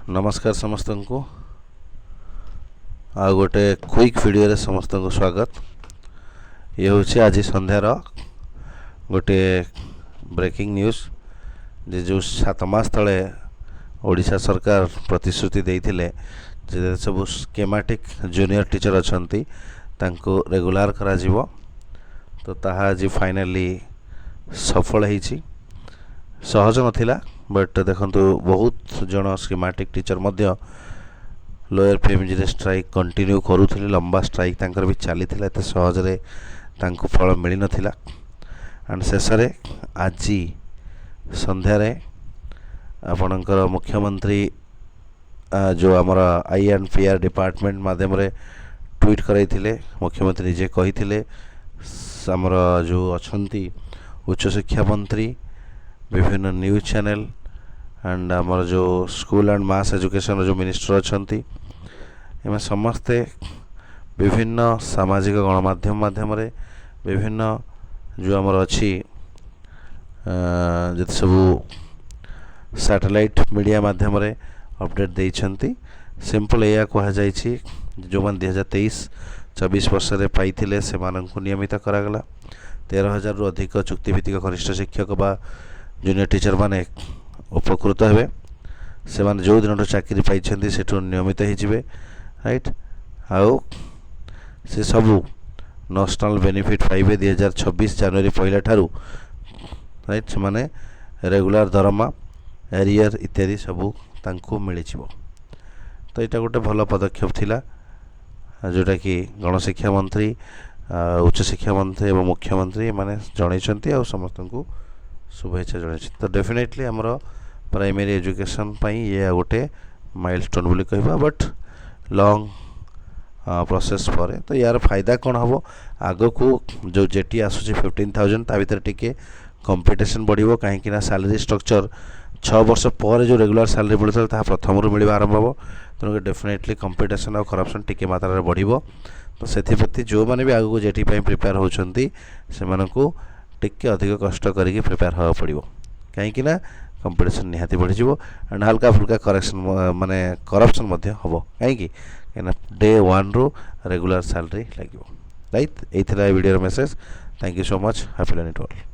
नमस्कार समस्त को आ गोटे क्विक वीडियो रे समस्त को स्वागत। ये हूँ आज संध्यार गोटे ब्रेकिंग न्यूज़ जे जो 7 मास तले ओडिशा सरकार प्रतिश्रुति देइथिले जे सब स्कीमेटिक जूनियर टीचर अछंती तांको रेगुलर करा जिवो तो ताहा आज फाइनली सफल हेछि। सहज नथिला बट देखंतु बहुत जन स्कीमेटिक टीचर मध्य लोअर पीएमजी स्ट्राइक कंटिन्यू करूथिले। लंबा स्ट्राइक तांकर भी चली एत सहज रे तांको फल मिल नथिला एंड शेष आज संध्यारे आपणकर मुख्यमंत्री जो आमर INPR डिपार्टमेंट माध्यम रे ट्वीट कराइथिले। मुख्यमंत्री निजे कहिथिले आमर जो अछंती उच्च शिक्षा मंत्री विभिन्न न्यूज चैनल एंड आमर जो स्कूल एंड मास एजुकेशन जो मिनिस्टर अछंती एम समस्ते विभिन्न सामाजिक गणमाध्यम माध्यम रे विभिन्न जो आमर अच्छी जति सबू सैटेलाइट मीडिया माध्यम रे अपडेट देइछंती। सिंपल या कहा जाइछि जो मान 2023-24 वर्ष रे पाइथिले से माननकु नियमित करागला। 13,000 रु अधिक चुक्तिभित्तिक कनिष्ठ शिक्षक बा जूनियर टीचर माने उपकृत हेबे। से माने जो दिन चाकरी पाइछंती सेठु नियमित हो जिवे राइट। आउ से सबू नेशनल बेनिफिट पाइबे 2026 जनवरी पहला ठारू राइट। से माने रेगुलर दरमा एरियर इत्यादि सबू तांको मिल जिवो। तो यहाँ गोटे भल पदक्षेप थिला जोटा कि गणशिक्षा मंत्री उच्च शिक्षा मंत्री एवं मुख्यमंत्री माने जणैछंती आ समस्त को शुभेच्छा जणैछंती। तो डेफिनेटली हमर प्राइमरी एजुकेशन पई ये गोटे माइलस्टोन बोली कहबा बट लॉन्ग प्रोसेस पर। तो यार फायदा कौन हम आग को जो जेटी आसुची 15,000 ता भीतर टिके कंपटीशन बढ़िबो कहीं सैलरी स्ट्रक्चर 6 वर्ष पर जो रेगुलर सैलरी मिलता है प्रथम रू मिलवा आरंभ हो। तेणुक डेफिनेटली कंपटीशन और करप्शन टिके मात्रा बढ़िबो। तो से जो मैंने भी आगू जेटी प्रिपेयर होती से टिके अधिक कष्ट करके प्रिपेयर हाँ पड़ो कहीं कंपटीशन निहाती बढ़ी एंड हल्का फुल्का करेक्शन माने करप्शन हम कहीं डे 1 रू रेगुलर सैलरी लगे राइट। ये video message. Thank you so much. Happy learning to all.